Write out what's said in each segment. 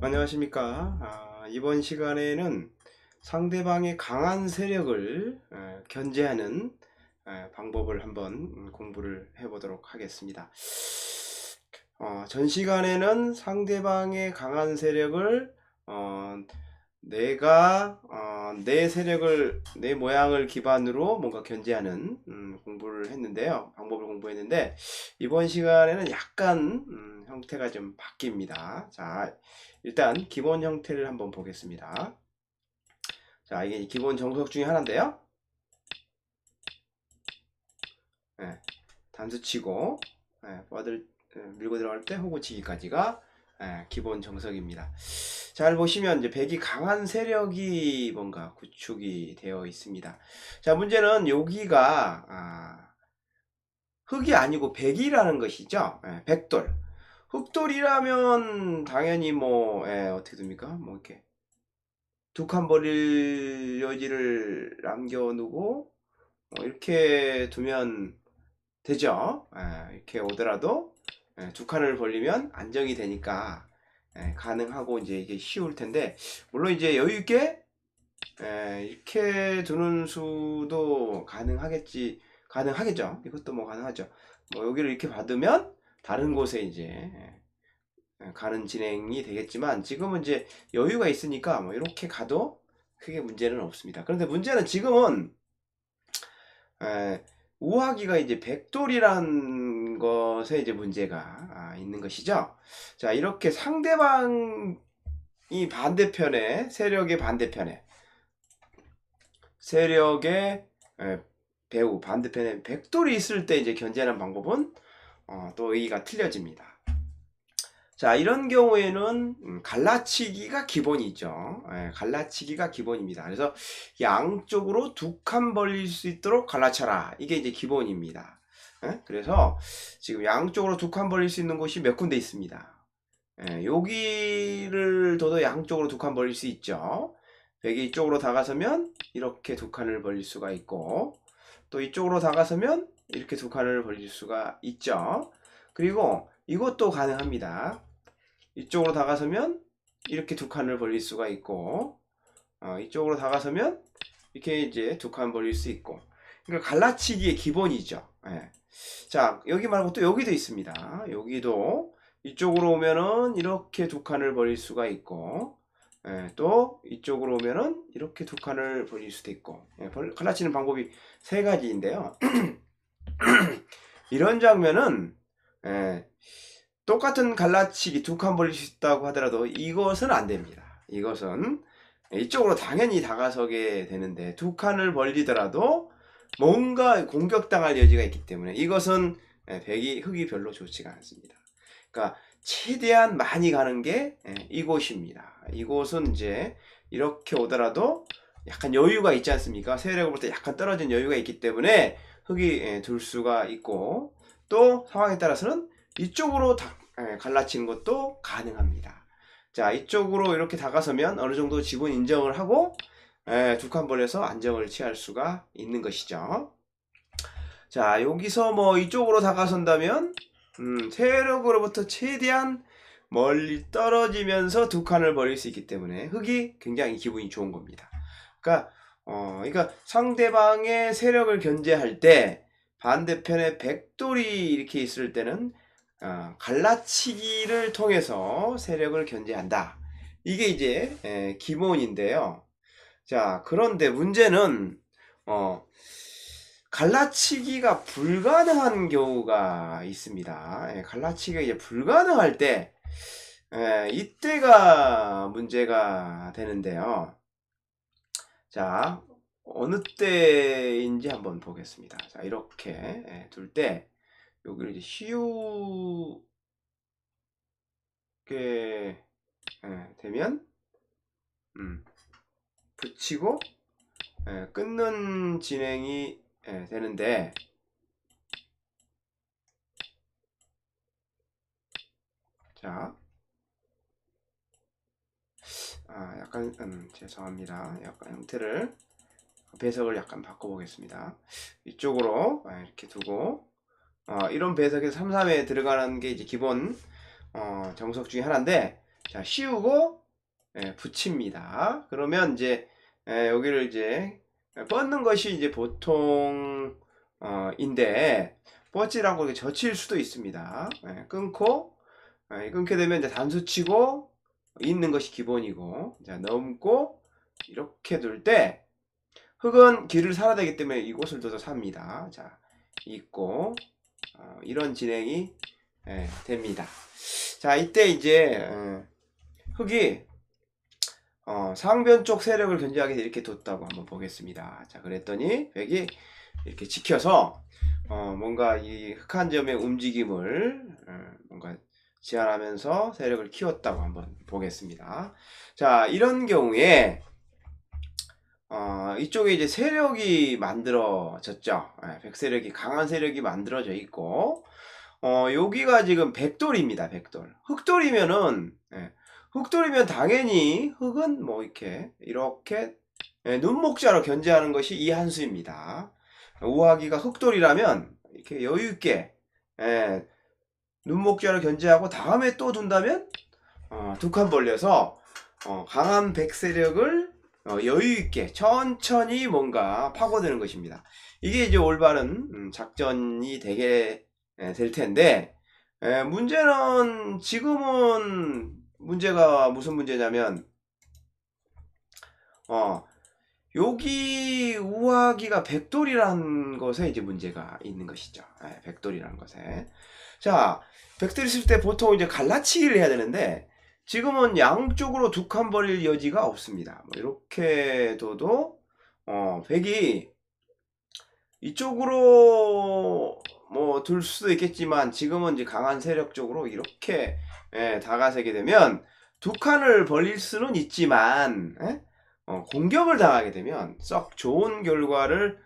안녕하십니까. 이번 시간에는 상대방의 강한 세력을 견제하는 방법을 한번 공부를 해보도록 하겠습니다. 전 시간에는 상대방의 강한 세력을 내가 내 세력을 내 모양을 기반으로 뭔가 견제하는 공부를 했는데요. 방법을 공부했는데 이번 시간에는 약간 형태가 좀 바뀝니다. 자, 일단 기본 형태를 한번 보겠습니다. 자, 이게 기본 정석 중에 하나인데요. 예, 단수치고 밀고 들어갈 때 호구치기까지가 기본 정석입니다. 잘 보시면 이제 백이 강한 세력이 뭔가 구축이 되어 있습니다. 자, 문제는 여기가 흑이 아니고 백이라는 것이죠. 백돌. 흑돌이라면 당연히 뭐 어떻게 됩니까? 뭐 이렇게 두 칸 버릴 여지를 남겨두고 이렇게 두면 되죠. 이렇게 오더라도 두 칸을 벌리면 안정이 되니까 가능하고 이제 이게 쉬울 텐데, 물론 이제 여유 있게 이렇게 두는 수도 가능하겠죠. 이것도 뭐 가능하죠. 뭐 여기를 이렇게 받으면 다른 곳에 이제 가는 진행이 되겠지만, 지금은 이제 여유가 있으니까 뭐 이렇게 가도 크게 문제는 없습니다. 그런데 문제는 지금은 우하기가 이제 백돌이란 것에 이제 문제가 있는 것이죠. 자, 이렇게 상대방이 반대편에 세력의 배우 반대편에 백돌이 있을 때 이제 견제하는 방법은 또 의의가 틀려집니다. 자, 이런 경우에는 갈라치기가 기본이죠. 갈라치기가 기본입니다. 그래서 양쪽으로 두 칸 벌릴 수 있도록 갈라쳐라. 이게 이제 기본입니다. 그래서 지금 양쪽으로 두 칸 벌릴 수 있는 곳이 몇 군데 있습니다. 여기를 둬도 양쪽으로 두 칸 벌릴 수 있죠. 백이 이쪽으로 다가서면 이렇게 두 칸을 벌릴 수가 있고, 또 이쪽으로 다가서면 이렇게 두 칸을 벌릴 수가 있죠. 그리고 이것도 가능합니다. 이쪽으로 다가서면 이렇게 두 칸을 벌릴 수가 있고, 이쪽으로 다가서면 이렇게 이제 두 칸 벌릴 수 있고. 그러니까 갈라치기의 기본이죠. 자, 여기 말고 또 여기도 있습니다. 여기도 이쪽으로 오면은 이렇게 두 칸을 벌릴 수가 있고, 또 이쪽으로 오면은 이렇게 두 칸을 벌릴 수도 있고. 갈라치는 방법이 세 가지인데요. 이런 장면은 똑같은 갈라치기 두 칸 벌릴 수 있다고 하더라도 이것은 안 됩니다. 이것은 이쪽으로 당연히 다가서게 되는데, 두 칸을 벌리더라도 뭔가 공격당할 여지가 있기 때문에 이것은 흑이 별로 좋지가 않습니다. 그러니까 최대한 많이 가는 게 이곳입니다. 이곳은 이제 이렇게 오더라도 약간 여유가 있지 않습니까? 세력으로부터 약간 떨어진 여유가 있기 때문에 흑이 둘 수가 있고, 또 상황에 따라서는 이쪽으로 갈라치는 것도 가능합니다. 자, 이쪽으로 이렇게 다가서면 어느 정도 지분 인정을 하고 두 칸 벌려서 안정을 취할 수가 있는 것이죠. 자, 여기서 뭐 이쪽으로 다가선다면 세력으로부터 최대한 멀리 떨어지면서 두 칸을 벌릴 수 있기 때문에 흑이 굉장히 기분이 좋은 겁니다. 그러니까 상대방의 세력을 견제할 때 반대편에 백돌이 이렇게 있을 때는 갈라치기를 통해서 세력을 견제한다. 이게 이제 기본인데요. 자, 그런데 문제는 갈라치기가 불가능한 경우가 있습니다. 갈라치기가 이제 불가능할 때 이때가 문제가 되는데요. 자, 어느 때인지 한번 보겠습니다. 자, 이렇게 둘 때 여기를 이제 쉬우게 되면 붙이고 끊는 진행이 되는데, 자, 약간 죄송합니다. 약간 형태를 배석을 약간 바꿔보겠습니다. 이쪽으로 이렇게 두고 이런 배석에서 3, 3에 들어가는 게 이제 기본 정석 중에 하나인데, 자, 씌우고 붙입니다. 그러면 이제 여기를 이제 뻗는 것이 이제 보통 인데 뻗지라고 이렇게 젖힐 수도 있습니다. 끊고 끊게 되면 이제 단수 치고 있는 것이 기본이고, 자, 넘고 이렇게 둘 때 흙은 길을 살아야 되기 때문에 이곳을 둬서 삽니다. 자, 있고 이런 진행이 됩니다. 자, 이때 이제 흙이 상변 쪽 세력을 견제하기 위해서 이렇게 뒀다고 한번 보겠습니다. 자, 그랬더니 백이 이렇게 지켜서 뭔가 이 흑한 점의 움직임을 뭔가 제한하면서 세력을 키웠다고 한번 보겠습니다. 자, 이런 경우에 이쪽에 이제 세력이 만들어졌죠. 백세력이, 강한 세력이 만들어져 있고, 여기가 지금 백돌입니다. 백돌. 흑돌이면은, 흑돌이면 당연히 흑은 뭐 이렇게 눈목자로 견제하는 것이 이 한 수입니다. 우하기가 흑돌이라면 이렇게 여유있게 눈목자로 견제하고 다음에 또 둔다면 두 칸 벌려서 강한 백세력을 여유있게 천천히 뭔가 파고드는 것입니다. 이게 이제 올바른 작전이 되게 될 텐데, 문제는 지금은 문제가 무슨 문제냐면 여기 우하기가 백돌이라는 것에 이제 문제가 있는 것이죠. 백돌이라는 것에. 자, 백돌 있을 때 보통 이제 갈라치기를 해야 되는데 지금은 양쪽으로 두 칸 벌릴 여지가 없습니다. 뭐 이렇게 둬도 백이 이쪽으로 뭐 둘 수도 있겠지만 지금은 이제 강한 세력 쪽으로 이렇게 다가서게 되면 두 칸을 벌릴 수는 있지만 공격을 당하게 되면 썩 좋은 결과를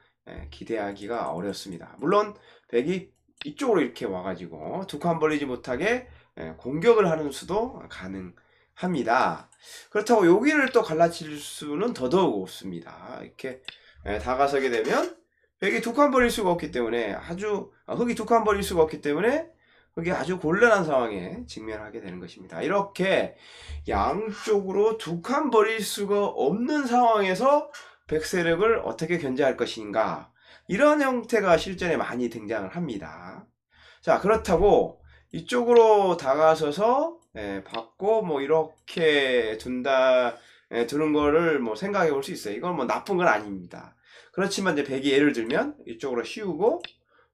기대하기가 어렵습니다. 물론 백이 이쪽으로 이렇게 와가지고 두 칸 벌리지 못하게 공격을 하는 수도 가능합니다. 그렇다고 여기를 또 갈라칠 수는 더더욱 없습니다. 이렇게 다가서게 되면 백이 두 칸 벌릴 수가 없기 때문에 흙이 두 칸 벌릴 수가 없기 때문에 흙이 아주 곤란한 상황에 직면하게 되는 것입니다. 이렇게 양쪽으로 두 칸 벌릴 수가 없는 상황에서 백세력을 어떻게 견제할 것인가, 이런 형태가 실전에 많이 등장을 합니다. 자, 그렇다고 이쪽으로 다가서서 받고 뭐 이렇게 두는 거를 뭐 생각해 볼 수 있어요. 이건 뭐 나쁜 건 아닙니다. 그렇지만 이제 백이 예를 들면 이쪽으로 씌우고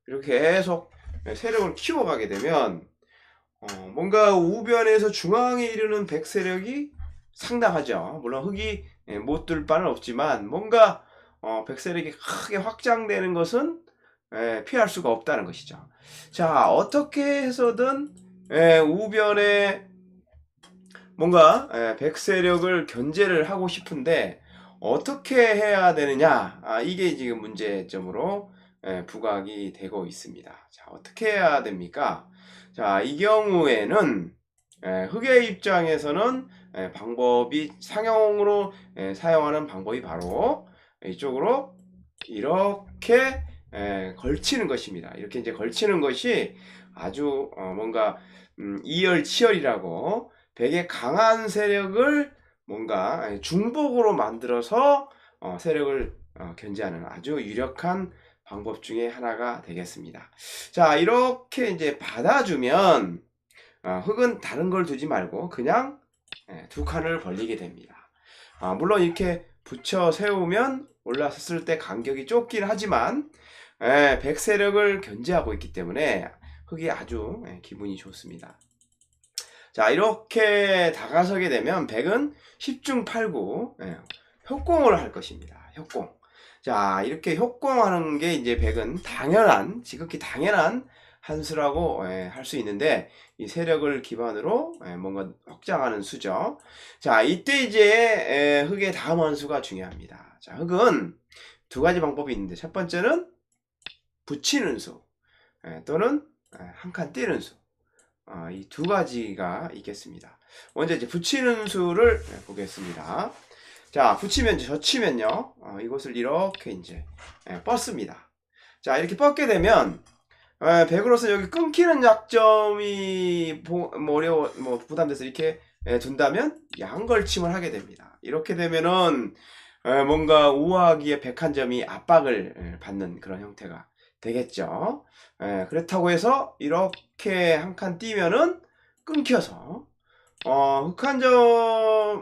이렇게 계속 세력을 키워가게 되면 뭔가 우변에서 중앙에 이르는 백세력이 상당하죠. 물론 흙이 못 들 바는 없지만 뭔가 백세력이 크게 확장되는 것은 피할 수가 없다는 것이죠. 자, 어떻게 해서든 우변에 뭔가 백세력을 견제를 하고 싶은데 어떻게 해야 되느냐, 이게 지금 문제점으로 부각이 되고 있습니다. 자, 어떻게 해야 됩니까? 자, 이 경우에는 흑의 입장에서는 방법이 상용으로 사용하는 방법이 바로 이쪽으로 이렇게 걸치는 것입니다. 이렇게 이제 걸치는 것이 아주 뭔가 이열치열이라고 백의 강한 세력을 뭔가 중복으로 만들어서 세력을 견제하는 아주 유력한 방법 중에 하나가 되겠습니다. 자, 이렇게 이제 받아주면 흙은 다른 걸 두지 말고 그냥 두 칸을 벌리게 됩니다. 물론 이렇게 붙여 세우면 올라섰을 때 간격이 좁긴 하지만 백세력을 견제하고 있기 때문에 흙이 아주 기분이 좋습니다. 자, 이렇게 다가서게 되면 백은 10중 8구 협공을 할 것입니다. 협공. 자, 이렇게 협공하는 게 이제 백은 지극히 당연한 한 수라고 할 수 있는데, 이 세력을 기반으로 뭔가 확장하는 수죠. 자, 이때 이제 흙의 다음 한 수가 중요합니다. 자, 흙은 두 가지 방법이 있는데, 첫 번째는 붙이는 수 또는 한 칸 띄는 수, 이 두 가지가 있겠습니다. 먼저 이제 붙이는 수를 보겠습니다. 자, 붙이면 젖히면요, 이것을 이렇게 이제 뻗습니다. 자, 이렇게 뻗게 되면 백으로서 여기 끊기는 약점이 뭐 어려워 뭐 부담돼서 이렇게 둔다면 양걸침을 하게 됩니다. 이렇게 되면은 뭔가 우아하기에 백 한 점이 압박을 받는 그런 형태가 되겠죠. 그렇다고 해서 이렇게 한 칸 띄면은 끊겨서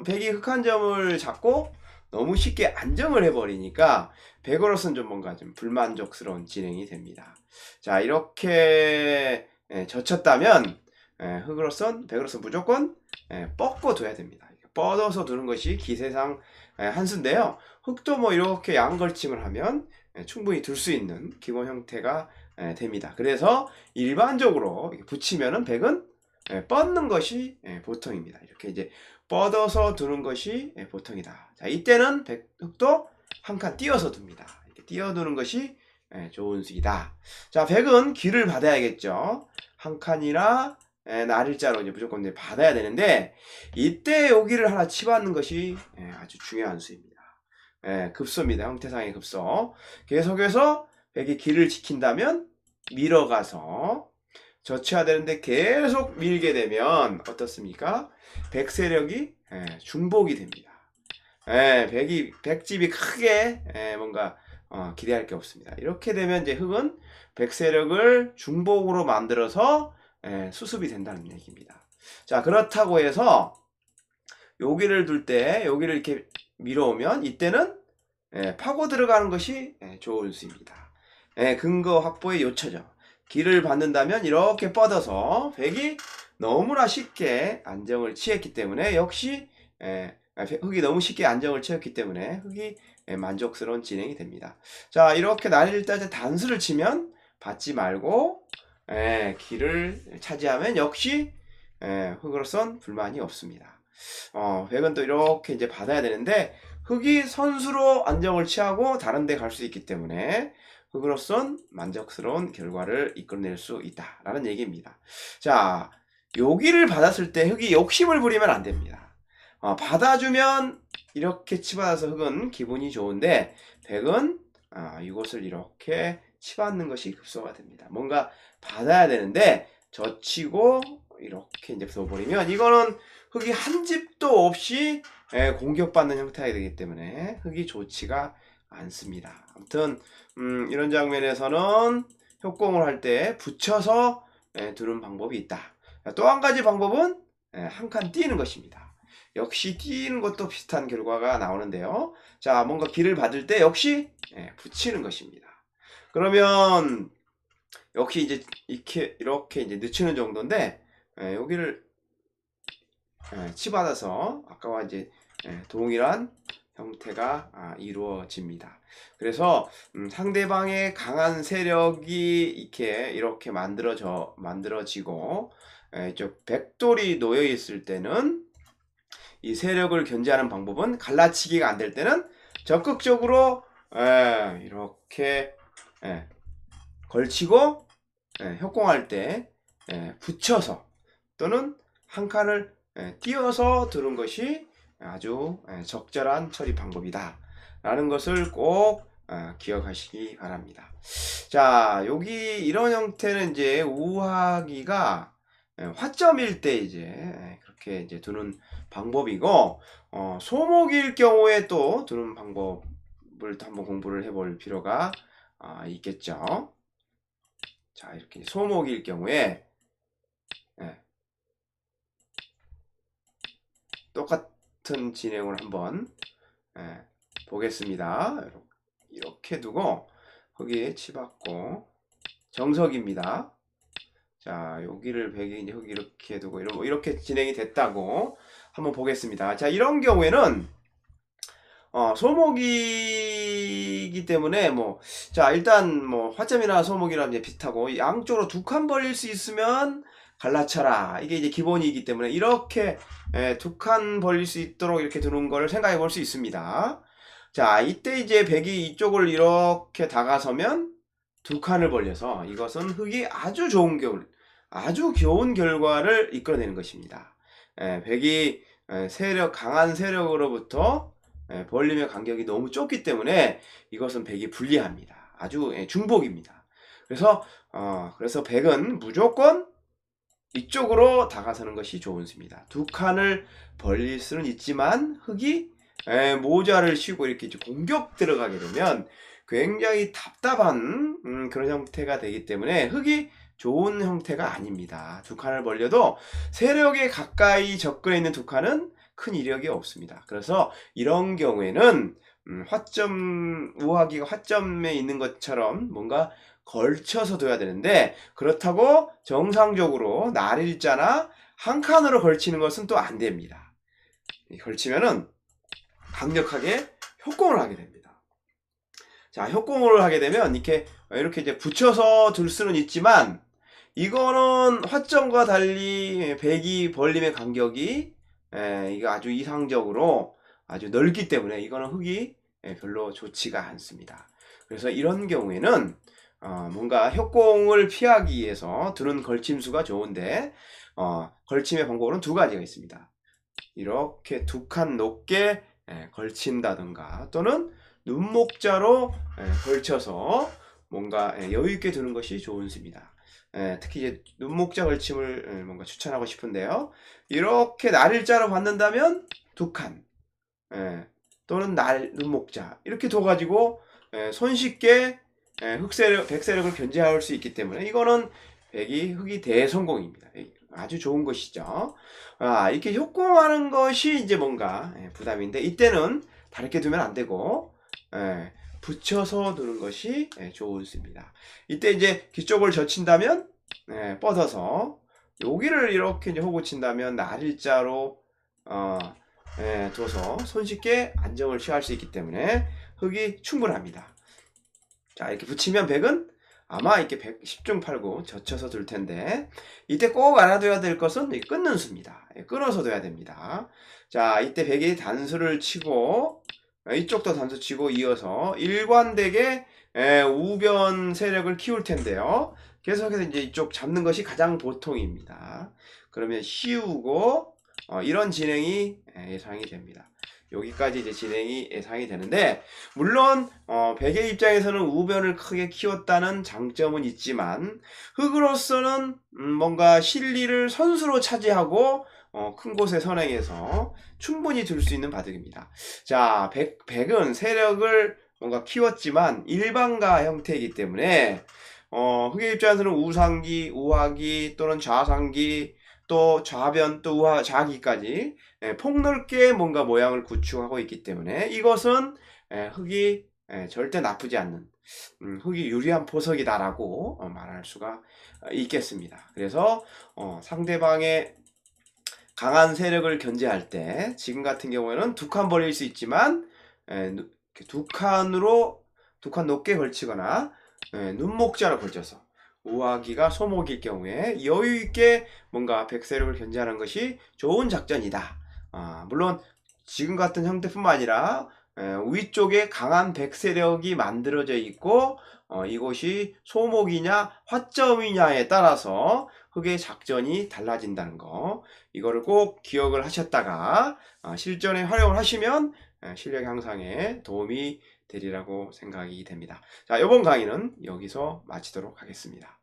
백이 흑한 점을 잡고 너무 쉽게 안정을 해버리니까 백으로서는 좀 뭔가 좀 불만족스러운 진행이 됩니다. 자, 이렇게 젖혔다면 흑으로선 백으로서 무조건 뻗고 둬야 됩니다. 뻗어서 두는 것이 기세상 한 수인데요. 흑도 뭐 이렇게 양걸침을 하면 충분히 둘 수 있는 기본 형태가 됩니다. 그래서 일반적으로 붙이면은 백은 뻗는 것이 보통입니다. 이렇게 이제 뻗어서 두는 것이 보통이다. 자, 이때는 흑도 한 칸 띄어서 둡니다. 이렇게 띄어두는 것이 좋은 수이다. 자, 백은 기를 받아야겠죠. 한 칸이나 날일자로 이제 무조건 이제 받아야 되는데 이때 여기를 하나 치받는 것이 아주 중요한 수입니다. 급소입니다. 형태상의 급소. 계속해서 백이 기를 지킨다면 밀어가서 젖혀야 되는데 계속 밀게 되면 어떻습니까? 백 세력이 중복이 됩니다. 백집이 크게 뭔가 기대할 게 없습니다. 이렇게 되면 이제 흑은 백 세력을 중복으로 만들어서 수습이 된다는 얘기입니다. 자, 그렇다고 해서 여기를 둘 때 여기를 이렇게 밀어오면 이때는 파고 들어가는 것이 좋은 수입니다. 근거 확보의 요처죠. 기를 받는다면 이렇게 뻗어서 백이 너무나 쉽게 안정을 취했기 때문에 역시 흑이 너무 쉽게 안정을 취했기 때문에 흑이 만족스러운 진행이 됩니다. 자, 이렇게 날일자제 단수를 치면 받지 말고 기를 차지하면 역시 흑으로선 불만이 없습니다. 백은 또 이렇게 이제 받아야 되는데 흑이 선수로 안정을 취하고 다른 데 갈 수 있기 때문에 흑으로선 만족스러운 결과를 이끌어낼 수 있다라는 얘기입니다. 자, 여기를 받았을 때 흑이 욕심을 부리면 안 됩니다. 받아주면 이렇게 치받아서 흑은 기분이 좋은데 백은 이것을 이렇게 치받는 것이 급소가 됩니다. 뭔가 받아야 되는데 젖히고 이렇게 이제 써버리면 이거는 흑이 한 집도 없이 공격받는 형태가 되기 때문에 흑이 좋지가 않습니다. 아무튼 이런 장면에서는 협공을 할 때 붙여서 두는 방법이 있다. 또 한 가지 방법은 한 칸 띄는 것입니다. 역시 띄는 것도 비슷한 결과가 나오는데요. 자, 뭔가 기를 받을 때 역시 붙이는 것입니다. 그러면 역시 이제 이렇게 이제 늦추는 정도인데 여기를 치받아서 아까와 이제 동일한 형태가 이루어집니다. 그래서 상대방의 강한 세력이 이렇게 만들어지고 이쪽 백돌이 놓여 있을 때는 이 세력을 견제하는 방법은 갈라치기가 안 될 때는 적극적으로 이렇게 걸치고 협공할 때 붙여서 또는 한 칸을 띄어서 두는 것이 아주 적절한 처리 방법이다 라는 것을 꼭 기억하시기 바랍니다. 자, 여기 이런 형태는 이제 우하기가 화점일 때 이제 그렇게 이제 두는 방법이고 소목일 경우에 또 두는 방법을 또 한번 공부를 해볼 필요가 있겠죠. 자, 이렇게 소목일 경우에 똑같은 진행을 한번 보겠습니다. 이렇게 두고 거기에 치받고 정석입니다. 자, 여기를 백이 이제 흑이 이렇게 두고 이렇게 진행이 됐다고 한번 보겠습니다. 자, 이런 경우에는 소목이기 때문에 자, 일단 화점이나 소목이랑 이제 비슷하고 양쪽으로 두 칸 벌릴 수 있으면 갈라쳐라. 이게 이제 기본이기 때문에 이렇게 두 칸 벌릴 수 있도록 이렇게 두는 거를 생각해 볼 수 있습니다. 자, 이때 이제 백이 이쪽을 이렇게 다가서면 두 칸을 벌려서 이것은 흑이 아주 좋은 결과를 이끌어내는 것입니다. 백이 강한 세력으로부터 벌림의 간격이 너무 좁기 때문에 이것은 백이 불리합니다. 아주 중복입니다. 그래서 백은 무조건 이쪽으로 다가서는 것이 좋은 수입니다. 두 칸을 벌릴 수는 있지만 흙이 모자를 씌우고 이렇게 이제 공격 들어가게 되면 굉장히 답답한 그런 형태가 되기 때문에 흙이 좋은 형태가 아닙니다. 두 칸을 벌려도 세력에 가까이 접근해 있는 두 칸은 큰 이력이 없습니다. 그래서 이런 경우에는 우하기가 화점에 있는 것처럼 뭔가 걸쳐서 둬야 되는데, 그렇다고 정상적으로 날일자나 한 칸으로 걸치는 것은 또 안 됩니다. 걸치면은 강력하게 협공을 하게 됩니다. 자, 협공을 하게 되면 이렇게 이제 붙여서 둘 수는 있지만, 이거는 화점과 달리 백이 벌림의 간격이 이거 아주 이상적으로 아주 넓기 때문에 이거는 흙이 별로 좋지가 않습니다. 그래서 이런 경우에는 뭔가 협공을 피하기 위해서 두는 걸침수가 좋은데, 걸침의 방법은 두 가지가 있습니다. 이렇게 두 칸 높게 걸친다든가, 또는 눈목자로 걸쳐서 뭔가 여유있게 두는 것이 좋은 수입니다. 특히 이제 눈목자 걸침을 뭔가 추천하고 싶은데요. 이렇게 날일자로 받는다면 두 칸, 또는 눈목자 이렇게 둬가지고 손쉽게 백세력을 견제할 수 있기 때문에 이거는 흙이 대성공입니다. 아주 좋은 것이죠. 이렇게 협공하는 것이 이제 뭔가 부담인데, 이때는 다르게 두면 안 되고 붙여서 두는 것이 좋은 수입니다. 이때 이제 뒤쪽을 젖힌다면 뻗어서 여기를 이렇게 이제 호구 친다면 날일자로 둬서 손쉽게 안정을 취할 수 있기 때문에 흙이 충분합니다. 자, 이렇게 붙이면 백은 아마 이렇게 10중 8구 젖혀서 둘 텐데, 이때 꼭 알아둬야 될 것은 끊는 수입니다. 끊어서 둬야 됩니다. 자, 이때 백이 단수를 치고 이쪽도 단수 치고 이어서 일관되게 우변 세력을 키울 텐데요. 계속해서 이제 이쪽 잡는 것이 가장 보통입니다. 그러면 씌우고 이런 진행이 예상이 됩니다. 여기까지 이제 진행이 예상이 되는데, 물론 백의 입장에서는 우변을 크게 키웠다는 장점은 있지만, 흙으로서는 뭔가 실리를 선수로 차지하고 큰 곳에 선행해서 충분히 둘 수 있는 바둑입니다. 자, 백은 세력을 뭔가 키웠지만 일반가 형태이기 때문에 흙의 입장에서는 우상기, 우하기 또는 좌상기, 또 좌변, 또 좌기까지 폭넓게 뭔가 모양을 구축하고 있기 때문에 이것은 흙이 절대 나쁘지 않는, 흙이 유리한 포석이다라고 말할 수가 있겠습니다. 그래서 상대방의 강한 세력을 견제할 때 지금 같은 경우에는 두 칸 벌릴 수 있지만 두 칸 높게 걸치거나 눈목자로 걸쳐서 우하기가 소목일 경우에 여유있게 뭔가 백세력을 견제하는 것이 좋은 작전이다. 물론 지금 같은 형태뿐만 아니라 위쪽에 강한 백세력이 만들어져 있고 이곳이 소목이냐 화점이냐에 따라서 흙의 작전이 달라진다는 거, 이거를 꼭 기억을 하셨다가 실전에 활용을 하시면 실력 향상에 도움이 되리라고 생각이 됩니다. 자, 이번 강의는 여기서 마치도록 하겠습니다.